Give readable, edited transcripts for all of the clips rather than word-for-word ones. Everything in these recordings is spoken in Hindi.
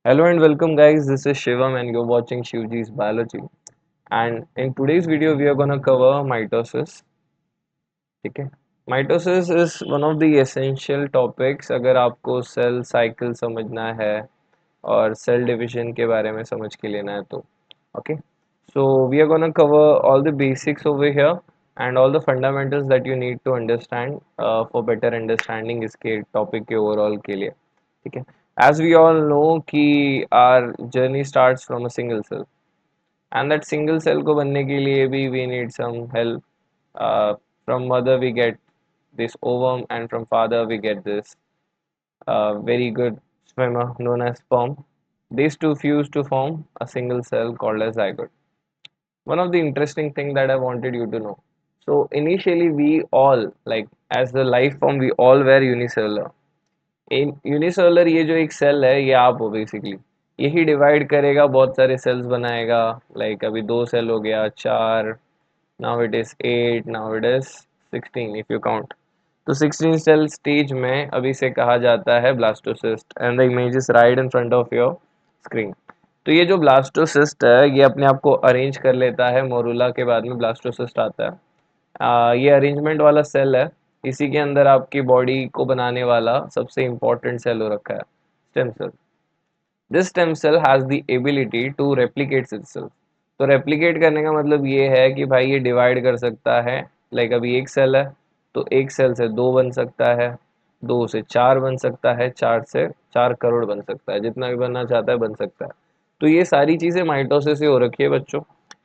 Hello and welcome guys, this is Shivam and you're watching Shivji's Biology. And in today's video we are gonna cover mitosis. ठीक है. Mitosis is one of the essential topics अगर आपको सेल साइकिल समझना है और सेल डिविजन के बारे में समझ के लेना है तो. Okay. So we are gonna cover all the basics over here and all the fundamentals that you need to understand for better understanding इसके topic के overall के लिए. ठीक है. As we all know कि our journey starts from a single cell and that single cell को बनने के लिए भी we need some help. From mother we get this ovum and from father we get this very good swimmer known as sperm. These two fuse to form a single cell called as zygote. One of the interesting thing that I wanted you to know. So initially we all, like as the life form, we all were unicellular. In unicellular ये जो एक सेल है ये आप हो बेसिकली. यही डिवाइड करेगा, बहुत सारे सेल्स बनाएगा. लाइक अभी दो सेल हो गया, चार, now it is 8, now it is 16 if you count. तो 16 सेल स्टेज में अभी से कहा जाता है blastocyst and the image is right in front of your screen. तो ये जो ब्लास्टोसिस्ट है ये अपने आप को अरेंज कर लेता है, मोरूला के बाद में ब्लास्टोसिस्ट आता है. ये अरेंजमेंट वाला सेल है. इसी के अंदर आपकी बॉडी को बनाने वाला सबसे इम्पोर्टेंट सेल हो रखा है, stem cell. This stem cell has the ability to replicate itself. तो रेप्लिकेट करने का मतलब ये है कि भाई ये डिवाइड कर सकता है. लाइक अभी एक सेल है तो एक सेल से दो बन सकता है, दो से चार बन सकता है, चार से 4 करोड़ बन सकता है, जितना भी बनना चाहता है बन सकता है. तो ये सारी चीज़ें माइटोसिस से हो रखी है बच्चों.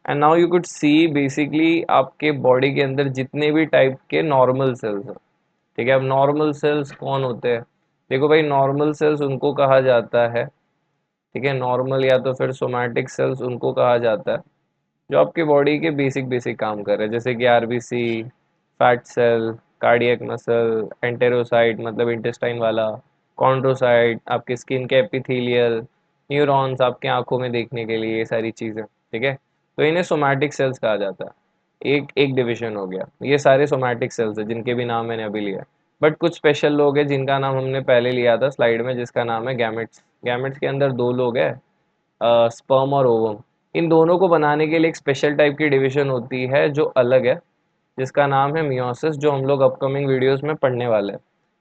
And now you could see basically आपके बॉडी के अंदर जितने भी टाइप के नॉर्मल सेल्स हैं. ठीक है. अब नॉर्मल सेल्स कौन होते हैं? देखो भाई, नॉर्मल सेल्स उनको कहा जाता है, ठीक है, नॉर्मल या तो फिर सोमैटिक सेल्स उनको कहा जाता है जो आपके बॉडी के बेसिक बेसिक काम कर रहे हैं, जैसे कि RBC, fat cell, cardiac muscle, enterocyte मतलब इंटेस्टाइन वाला, कॉन्ड्रोसाइट आपके स्किन के एपिथेलियल, न्यूरॉन्स आपके आंखों में देखने के लिए, ये सारी चीज़ें. ठीक है. तो इन्हें सोमैटिक सेल्स कहा जाता है. एक एक डिवीजन हो गया. ये सारे सोमैटिक सेल्स हैं जिनके भी नाम मैंने अभी लिया. बट कुछ स्पेशल लोग हैं जिनका नाम हमने पहले लिया था स्लाइड में, जिसका नाम है गैमेट्स. गैमेट्स के अंदर दो लोग हैं, स्पर्म और ओवम. इन दोनों को बनाने के लिए एक स्पेशल टाइप की डिवीजन होती है जो अलग है, जिसका नाम है मियोसिस, जो हम लोग अपकमिंग वीडियोस में पढ़ने वाले हैं.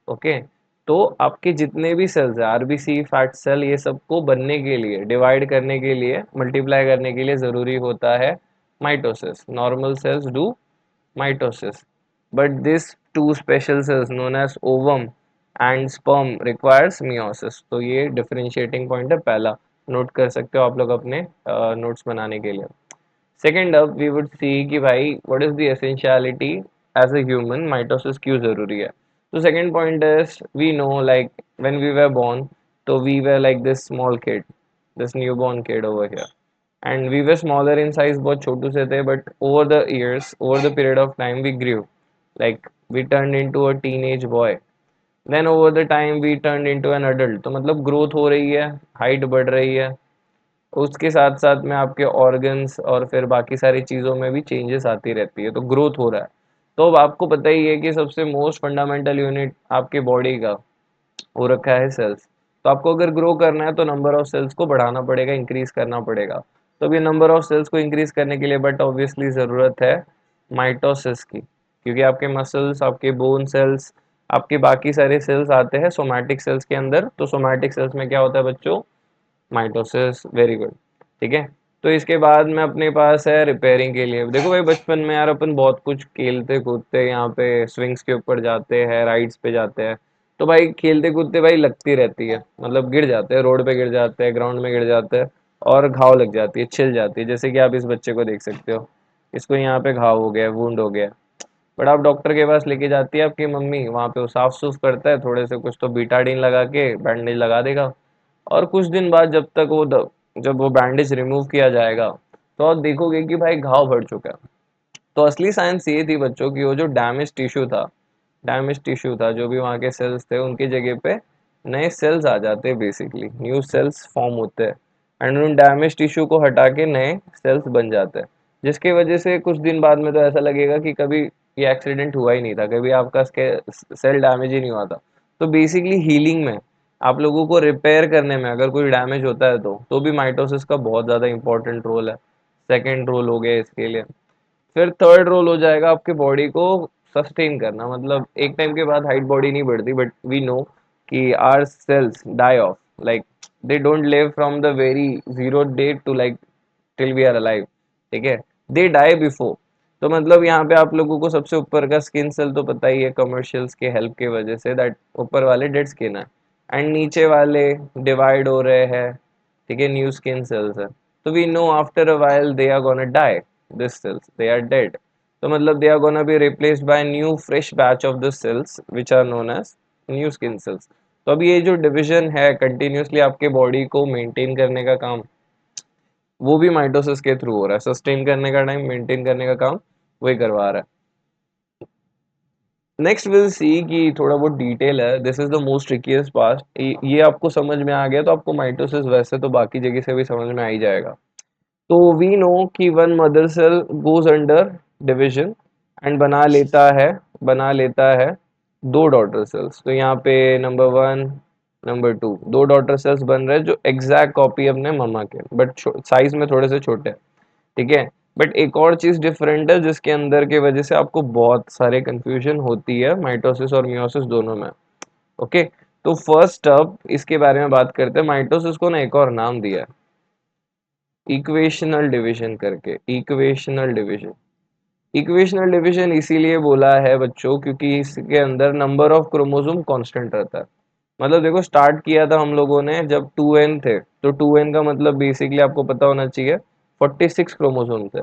ओके. तो आपके जितने भी सेल्स हैं, आरबीसी, फैट सेल, ये सबको बनने के लिए, डिवाइड करने के लिए, मल्टीप्लाई करने के लिए ज़रूरी होता है mitosis. Normal sales do mitosis, but these two special cells known as ovum and sperm requires meiosis. तो ये differentiating point है पहला, नोट कर सकते हो आप लोग अपने नोट्स बनाने के लिए. सेकेंड, अब वी वुड सी कि भाई what is the essentiality as a human, mitosis क्यों जरूरी है. तो second point is we know like when we were born, तो we were like this small kid, this new born kid over here, and we were smaller in size, बहुत छोटू से थे. But over the years, over the period of time we grew, like we turn into a teenage boy. Then over the time we turn into an adult. तो मतलब ग्रोथ हो रही है, हाइट बढ़ रही है, उसके साथ साथ में आपके ऑर्गन्स और फिर बाकी सारी चीज़ों में भी चेंजेस आती रहती है, तो ग्रोथ हो रहा है. तो अब आपको पता ही है कि सबसे मोस्ट फंडामेंटल यूनिट आपके बॉडी का हो रखा है सेल्स. तो आपको अगर ग्रो करना है तो नंबर ऑफ सेल्स को बढ़ाना पड़ेगा, इंक्रीज करना पड़ेगा. तो अब ये नंबर ऑफ सेल्स को इंक्रीज करने के लिए बट ऑब्वियसली ज़रूरत है माइटोसिस की, क्योंकि आपके मसल्स, आपके बोन सेल्स, आपके बाकी सारे सेल्स आते हैं सोमैटिक सेल्स के अंदर. तो सोमैटिक सेल्स में क्या होता है बच्चों? माइटोसिस. Very good. ठीक है. तो इसके बाद में अपने पास है रिपेयरिंग के लिए. देखो भाई, बचपन में यार अपन बहुत कुछ खेलते कूदते, यहाँ पे स्विंग्स के ऊपर जाते हैं, राइड्स पे जाते हैं. तो भाई खेलते कूदते भाई लगती रहती है, मतलब गिर जाते हैं, रोड पे गिर जाते हैं, ग्राउंड में गिर जाते हैं और घाव लग जाती है, छिल जाती है. जैसे कि आप इस बच्चे को देख सकते हो, इसको यहाँ पे घाव हो गया, वुंड हो गया. बट आप डॉक्टर के पास लेके जाती है आपकी मम्मी, वहाँ पे वो साफ सूफ करता है, थोड़े से कुछ तो बीटाडीन लगा के बैंडेज लगा देगा. और कुछ दिन बाद जब वो बैंडेज रिमूव किया जाएगा तो आप देखोगे कि भाई घाव भर चुका है. तो असली साइंस ये थी बच्चों की, वो जो डैमेज टिश्यू था, जो भी वहाँ के सेल्स थे उनकी जगह पे नए सेल्स आ जाते हैं, बेसिकली न्यू सेल्स फॉर्म होते हैं. एंड उन डैमेज टिश्यू को हटा के नए सेल्स बन जाते हैं, जिसकी वजह से कुछ दिन बाद में तो ऐसा लगेगा कि कभी ये एक्सीडेंट हुआ ही नहीं था, कभी आपका सेल डैमेज ही नहीं हुआ था. तो बेसिकली हीलिंग में आप लोगों को रिपेयर करने में अगर कोई डैमेज होता है तो भी माइटोसिस का बहुत ज़्यादा इंपॉर्टेंट रोल है। सेकेंड रोल हो गया इसके लिए। फिर थर्ड रोल हो जाएगा आपके बॉडी को सस्टेन करना, मतलब एक टाइम के बाद हाइट बॉडी नहीं बढ़ती, बट वी नो कि our cells die off, like they don't live from the very zero day to like till we are alive, ठीक है, दे डाई बिफोर। तो मतलब यहाँ पे आप लोगों को सबसे ऊपर का स्किन सेल तो पता ही है, कमर्शियल्स के हेल्प के वजह से, दैट ऊपर वाले डेड स्किन है, एंड नीचे वाले डिवाइड हो रहे हैं, ठीक है, न्यू स्किन सेल्स है। तो we know after a while they are gonna die, this cells they are dead, तो मतलब they are gonna be replaced by new fresh batch of the cells which are known as new skin cells। तो अब ये जो डिविजन है कंटिन्यूसली आपके बॉडी को मेंटेन करने का काम, वो भी माइटोसिस के थ्रू हो रहा है। सस्टेन करने का टाइम, मेंटेन करने का काम वही करवा रहा है। नेक्स्ट विल सी कि थोड़ा बहुत डिटेल है, this is the most ट्रिकीएस्ट part. ये आपको समझ में आ गया तो आपको माइटोसिस वैसे तो बाकी जगह से भी समझ में आ ही जाएगा। तो वी नो कि one mother cell goes under division and बना लेता है दो डॉटर सेल्स। तो यहाँ पे नंबर वन, नंबर टू, दो डॉटर सेल्स बन रहे हैं जो एग्जैक्ट कॉपी अपने मम्मा के, बट साइज में थोड़े से छोटे, ठीक है। बट एक और चीज डिफरेंट है जिसके अंदर के वजह से आपको बहुत सारे कंफ्यूजन होती है माइटोसिस और मियोसिस दोनों में। ओके, तो फर्स्ट अब इसके बारे में बात करते हैं। माइटोसिस को ना एक और नाम दिया है, इक्वेशनल डिवीजन करके। इक्वेशनल डिवीजन इसीलिए बोला है बच्चों क्योंकि इसके अंदर नंबर ऑफ क्रोमोसोम कांस्टेंट रहता है। मतलब देखो, स्टार्ट किया था हम लोगों ने जब 2n थे, तो 2n का मतलब बेसिकली आपको पता होना चाहिए 46 क्रोमोसोम थे।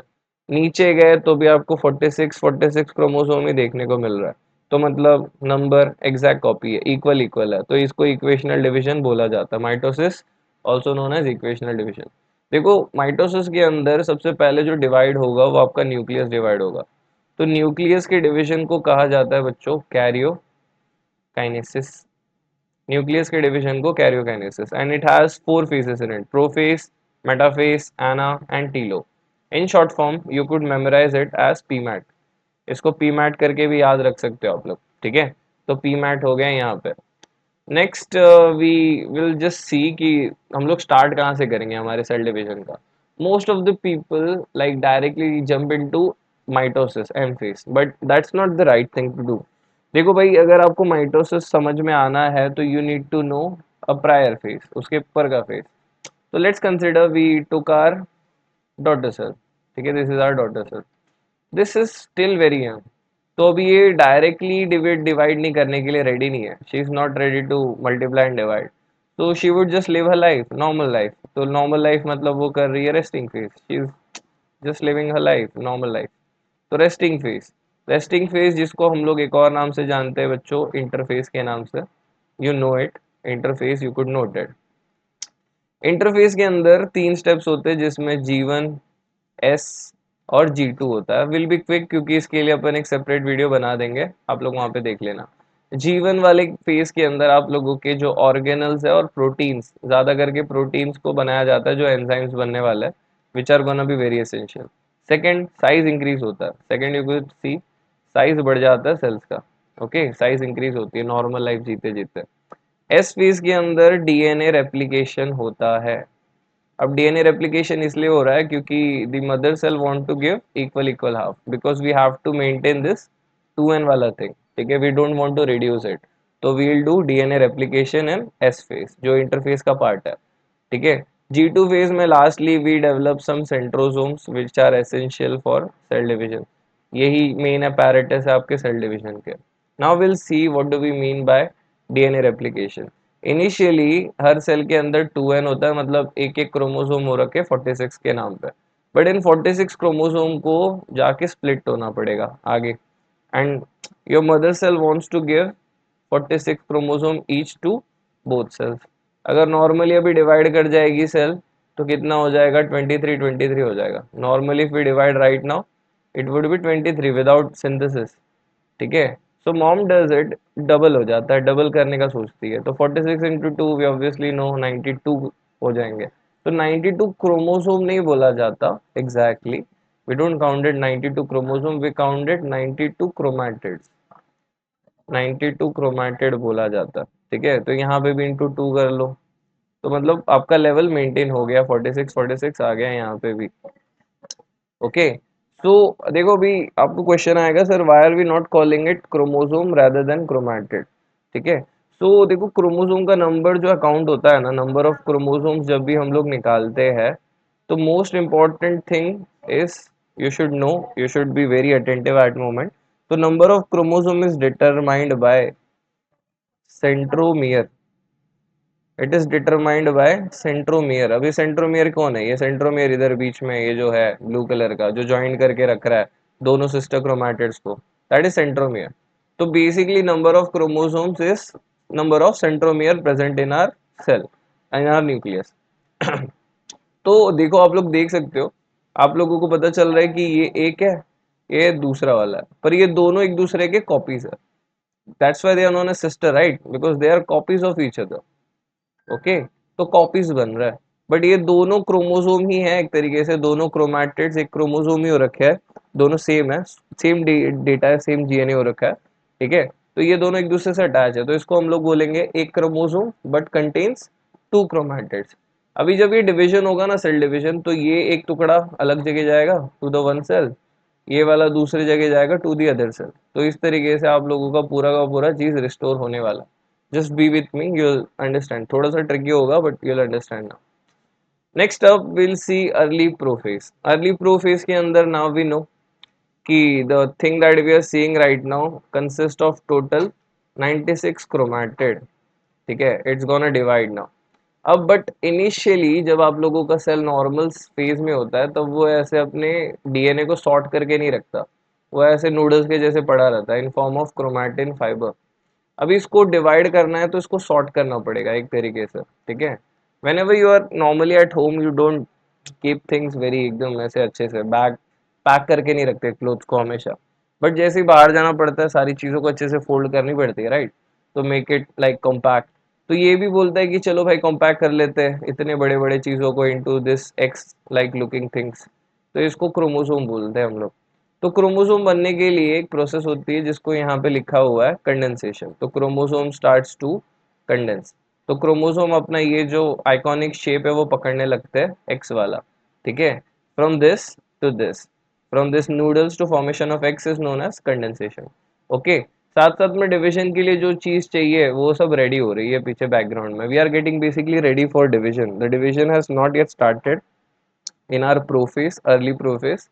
नीचे गए तो भी आपको 46 क्रोमोसोम ही देखने को मिल रहा है। तो मतलब नंबर एग्जैक्ट कॉपी है, इक्वल इक्वल है, तो इसको इक्वेशनल डिवीजन बोला जाता है। Mitosis also known as equational division. देखो, माइटोसिस के अंदर सबसे पहले जो डिवाइड होगा वो आपका न्यूक्लियस डिवाइड होगा। तो न्यूक्लियस के डिवीजन को कहा जाता है बच्चों कैरियोकाइनेसिस। न्यूक्लियस के डिवीजन को karyokinesis, and it has four phases in it, prophase, metaphase, ana and telo. In short form you could memorise it as PMAT. इसको पीमैट करके भी याद रख सकते हो आप लोग, ठीक है। तो पीमैट हो गया यहाँ पे। Next we will just see कि हम लोग स्टार्ट कहाँ से करेंगे हमारे सेल डिवीजन का। Most of the people like directly jump into mitosis M phase, but that's not the right thing to do. देखो भाई, अगर आपको माइटोसिस समझ में आना है तो you need to know a prior phase, उसके ऊपर का फेज। तो let's consider we took our daughter cell, ठीक है, this is our daughter cell, this is still very young. तो अभी ये डायरेक्टली डिवाइड नहीं करने के लिए रेडी नहीं है, she is not ready to multiply and divide. तो she would just live her life, normal life. तो नॉर्मल लाइफ मतलब वो कर रही है resting phase, she is just living her life, normal life. तो रेस्टिंग फेज जिसको हम लोग एक और नाम से जानते हैं बच्चों, इंटरफेस के नाम से, you know it, interface, you could note it. Interface के अंदर तीन स्टेप्स होते हैं जिसमें G1, एस और G2 होता है। विल बी क्विक क्योंकि इसके लिए अपन एक सेपरेट वीडियो बना देंगे, आप लोग वहां पे देख लेना। G1 वाले फेज के अंदर आप लोगों के जो ऑर्गेनल्स है और प्रोटीन्स, ज्यादा करके प्रोटीन्स को बनाया जाता है जो एंजाइम्स बनने वाला है, which are gonna be very essential. Second, size increase होता है। Second, you could see size बढ़ जाता है सेल्स का। ओके, साइज इंक्रीज होती है नॉर्मल लाइफ जीते जीते। एस फेज के अंदर डीएनए रेप्लिकेशन होता है। अब डीएनए रेप्लिकेशन इसलिए हो रहा है क्योंकि the mother cell want to give equal equal half, because we have to maintain this 2n वाला थिंग, ठीक है, we don't want to reduce it. तो we will do DNA replication in S phase जो इंटरफेस का पार्ट है, ठीक है। G2 फेज में lastly we develop some centrosomes which are essential for cell division. यही मेन apparatus है आपके सेल डिवीजन के। Now will see what do we mean by DNA replication. Initially हर सेल के अंदर 2n होता है, मतलब एक एक क्रोमोसोम हो रखे 46 के नाम पे। बट इन 46 क्रोमोसोम को जाके स्प्लिट होना पड़ेगा आगे, and your mother cell wants to give 46 chromosome each to both cells. अगर नॉर्मली अभी डिवाइड कर जाएगी सेल तो कितना हो जाएगा, 23 हो जाएगा। Normally if we divide right now it would be 23 without synthesis, ठीक है। So mom does it, double हो जाता है, डबल करने का सोचती है। तो 46 into two we obviously know 92 हो जाएंगे। तो 92 क्रोमोसोम नहीं बोला जाता exactly, we don't counted 92 chromosome, we counted 92 chromatids. 92 chromatid बोला जाता है, ठीक है, तो यहाँ पे भी इंटू 2 कर लो, तो मतलब आपका लेवल मेंटेन हो गया, 46 आ गया यहाँ पे भी। ओके, सो देखो अभी आपको क्वेश्चन आएगा, sir why are we not calling it chromosome rather than chromatid. ठीक है, सो देखो क्रोमोसोम का नंबर जो अकाउंट होता है ना, नंबर ऑफ क्रोमोसोम्स जब भी हम लोग निकालते हैं, तो most important thing is you should know, you should be very attentive at moment. तो number of chromosome is determined by centromere, it is determined by centromere. अभी सेंट्रोमियर कौन है, ये सेंट्रोमियर इधर बीच में ये जो है ब्लू कलर का जो ज्वाइन करके रख रहा है दोनों सिस्टर क्रोमैटिड्स को, दैट इज सेंट्रोमियर। तो basically number of chromosomes is number of centromere present in our cell, in our nucleus. तो देखो आप लोग देख सकते हो, आप लोगों को पता चल रहा है कि ये एक है, ये दूसरा वाला है, पर ये दोनों एक दूसरे के कॉपीज है। That's why they are known as sister, right, because they are copies of each other. Okay, तो कॉपीज बन रहा है, बट ये दोनों क्रोमोसोम ही है एक तरीके से, दोनों क्रोमैटिड्स एक क्रोमोसोम ही हो रखे है, दोनों सेम है, सेम डेटा है, सेम डीएनए हो रखा है। ठीक है, तो ये दोनों एक दूसरे से अटैच है, तो इसको हम लोग बोलेंगे एक chromosome but contains two chromatids. अभी जब ये डिवीजन होगा ना, सेल डिवीजन, तो ये एक टुकड़ा अलग जगह जाएगा टू द वन सेल, ये वाला दूसरी जगह जाएगा टू दी अदर सेल। तो इस तरीके से आप लोगों का पूरा चीज रिस्टोर होने वाला। Just be with me, you'll understand, थोड़ा सा ट्रिकी होगा but you'll understand now. Next up will see early prophase. Early prophase के अंदर नाउ वी नो कि the thing that we are seeing right now consist of total 96 chromatid. ठीक है, इट्स गोना डिवाइड नाउ। अब बट इनिशियली जब आप लोगों का सेल नॉर्मल फेज में होता है, तब वो ऐसे अपने डीएनए को सॉर्ट करके नहीं रखता, वो ऐसे नूडल्स के जैसे पड़ा रहता है in form of chromatin fibre. अभी इसको डिवाइड करना है तो इसको सॉर्ट करना पड़ेगा एक तरीके से। ठीक है, whenever you are normally at home, you don't keep things very एकदम ऐसे अच्छे से बैग पैक करके नहीं रखते क्लोथ्स को हमेशा, बट जैसे ही बाहर जाना पड़ता है सारी चीज़ों को अच्छे से फोल्ड करनी पड़ती है, राइट, तो मेक इट लाइक कॉम्पैक्ट। तो ये भी बोलता है कि चलो भाई कॉम्पैक्ट कर लेते हैं इतने बड़े बड़े चीज़ों को into this x like looking things, तो इसको क्रोमोसोम बोलते हैं हम लोग। तो क्रोमोसोम बनने के लिए एक प्रोसेस होती है जिसको यहाँ पे लिखा हुआ है कंडेंसेशन। तो क्रोमोसोम स्टार्ट्स टू कंडेंस, तो क्रोमोसोम अपना ये जो आइकॉनिक शेप है वो पकड़ने लगते हैं एक्स वाला। ठीक है, from this to this, from this noodles to formation of X is known as condensation. Okay, साथ साथ में डिवीजन के लिए जो चीज चाहिए वो सब रेडी हो रही है पीछे बैकग्राउंड में। We are getting basically ready for division, the division has not yet started in our prophase, early prophase.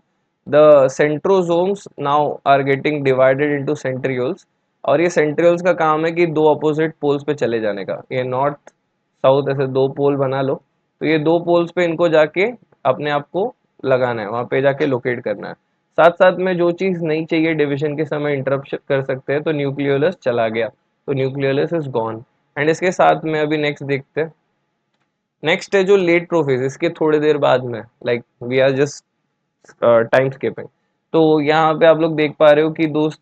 The centrosomes now are getting divided into centrioles, और ये centrioles का काम है कि दो opposite poles पे चले जाने का, ये north साउथ ऐसे दो पोल बना लो, तो ये दो पोल्स पे इनको जाके अपने आप को लगाना है, वहां पे जाके लोकेट करना है। साथ साथ में जो चीज नहीं चाहिए डिवीजन के समय इंटरप्ट कर सकते हैं, तो न्यूक्लियोलस चला गया, तो न्यूक्लियोलस इज गॉन। एंड इसके साथ में अभी नेक्स्ट देखते हैं, नेक्स्ट है जो लेट प्रोफेज, इसके थोड़े देर बाद में, like we are just time skipping. तो यहाँ पे आप लोग देख पा रहे हो कि दोस्त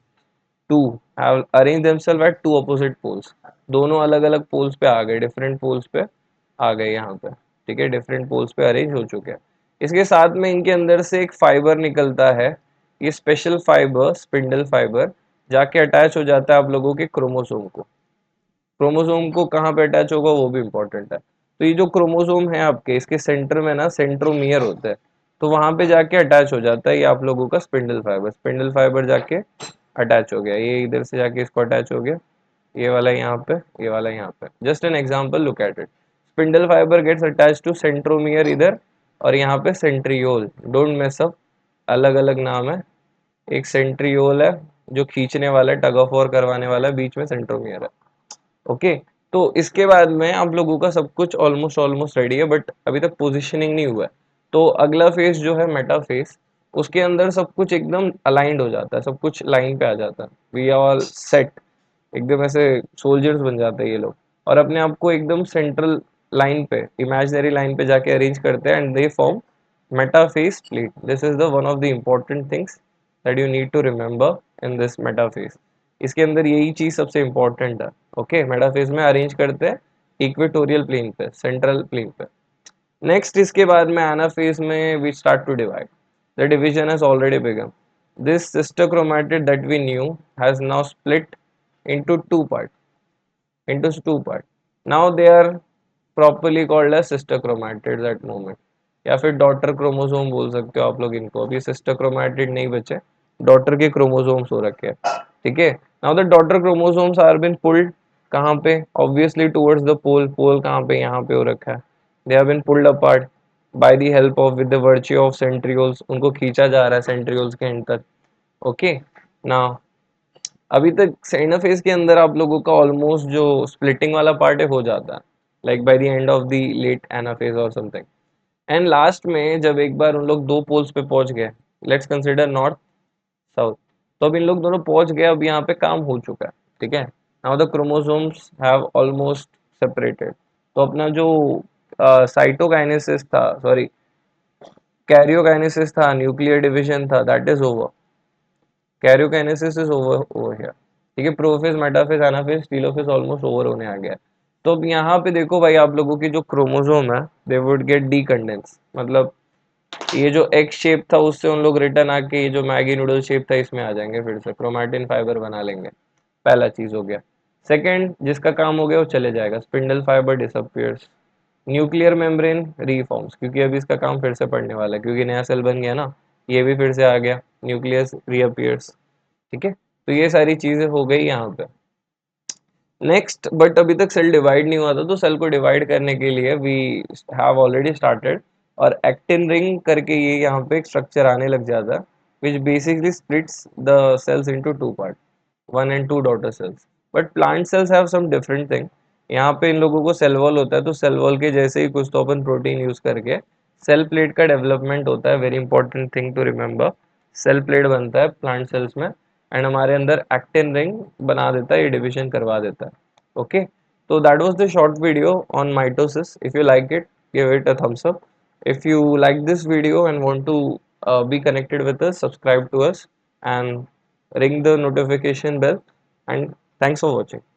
to have arrange themselves at two opposite poles, दोनों अलग अलग पोल्स पे आ गए, डिफरेंट पोल्स पे आ गए यहाँ पे। ठीक है, डिफरेंट पोल्स पे अरेंज हो चुके हैं। इसके साथ में इनके अंदर से एक फाइबर निकलता है, ये स्पेशल फाइबर स्पिंडल फाइबर जाके अटैच हो जाता है आप लोगों के क्रोमोसोम को। क्रोमोसोम को कहाँ पे अटैच होगा वो भी इंपॉर्टेंट है। तो ये जो क्रोमोसोम है आपके, इसके सेंटर में ना सेंट्रोमियर होता है, तो वहां पे जाके अटैच हो जाता है ये आप लोगों का स्पिंडल फाइबर। स्पिंडल फाइबर जाके अटैच हो गया, ये इधर से जाके इसको अटैच हो गया, ये वाला यहाँ पे, ये वाला यहाँ पे। Just an example, look at it, spindle fibre gets attach to centromere इधर, और यहाँ पे सेंट्रियोल, डोंट मेस अप, अलग अलग नाम है। एक सेंट्रियोल है जो खींचने वाला है, टग ऑफ वॉर करवाने वाला है, बीच में सेंट्रोमियर है। ओके, तो इसके बाद में आप लोगों का सब कुछ ऑलमोस्ट ऑलमोस्ट रेडी है, बट अभी तक पोजीशनिंग नहीं हुआ है। तो अगला फेज जो है मेटा फेज, उसके अंदर सब कुछ एकदम अलाइंड हो जाता है, सब कुछ लाइन पे आ जाता है, वी आर ऑल सेट, एकदम ऐसे सोल्जर्स बन जाते हैं ये लोग, और अपने आप को एकदम सेंट्रल लाइन पे, इमेजिनरी लाइन पे जाके अरेंज करते हैं, and they form metaphase split. This is the one of the important things that you need to remember in this metaphase. इसके अंदर यही चीज सबसे इंपॉर्टेंट है। ओके, मेटाफेज में अरेंज करते हैं इक्वेटोरियल प्लेन पे, सेंट्रल प्लेन पे। नेक्स्ट इसके बाद में एनाफेज में we start to divide, the division has already begun, this sister chromatid that we knew has now split into two parts, into two parts. Now they are properly called as sister chromatids at moment, या फिर डॉटर क्रोमोसोम बोल सकते हो आप लोग इनको. अभी सिस्टर क्रोमैटिड नहीं बचे, डॉटर के क्रोमोसोम्स हो रखे हैं. ठीक है. Now the daughter chromosomes are been pulled कहाँ पे, obviously towards the pole. Pole कहाँ पे, यहाँ पे हो रखा है. They have been pulled apart by the help of, with the virtue of centrioles. उनको खींचा जा रहा है सेंट्रियोल्स के एंड तक. ओके. नाउ अभी तक एनाफेज के अंदर आप लोगों का ऑलमोस्ट जो स्प्लिटिंग वाला पार्ट है हो जाता है, like by the end of the late anaphase और समथिंग. एंड लास्ट में जब एक बार उन लोग दो पोल्स पे पहुंच गए, लेट्स कंसिडर नॉर्थ साउथ, तो अब इन लोग दोनों पहुंच गए, अब यहाँ पे काम हो चुका है. ठीक है. Now the chromosomes have almost separated. तो अपना जो साइटोकाइनेसिस था, सॉरी कैरियोकाइनेसिस था, न्यूक्लियर डिवीजन था, that is over. Karyokinesis is over here. ठीक है. Prophase, metaphase, anaphase, telophase almost over होने आ गया है. तो अब यहाँ पे देखो भाई, आप लोगों की जो क्रोमोसोम है दे वुड गेट डीकंडेंस. मतलब ये जो एक्स शेप था उससे उन लोग रिटर्न आके ये जो मैगी नूडल शेप था इसमें आ जाएंगे, फिर से क्रोमैटिन फाइबर बना लेंगे. पहला चीज हो गया. सेकंड जिसका काम हो गया वो चले जाएगा, spindle fibre disappears. Nuclear membrane reforms, क्योंकि अभी इसका काम फिर से पड़ने वाला है, क्योंकि नया सेल बन गया ना, ये भी फिर से आ गया, न्यूक्लियस रीअपियर्स. ठीक है. तो ये सारी चीजें हो गई यहाँ पे. नेक्स्ट, बट अभी तक सेल डिवाइड नहीं हुआ था, तो सेल को डिवाइड करने के लिए वी हैव ऑलरेडी स्टार्टेड. और एक्टिन रिंग करके ये यहाँ पे एक स्ट्रक्चर आने लग जाता है, which basically splits the cells into two part, one and two daughter cells. But plant cells have some different thing. यहाँ पे इन लोगों को सेल वॉल होता है, तो सेल वॉल के जैसे ही कुछ तो अपन प्रोटीन यूज करके सेल प्लेट का डेवलपमेंट होता है. Very important thing to remember. Cell plate बनता है प्लांट सेल्स में, एंड हमारे अंदर एक्टिन रिंग बना देता है, ये डिविजन करवा देता है. ओके. तो that was the short video on mitosis. If you like it, give it a thumbs up. If you like this video and want to be connected with us, subscribe to us and ring the notification bell. And thanks for watching.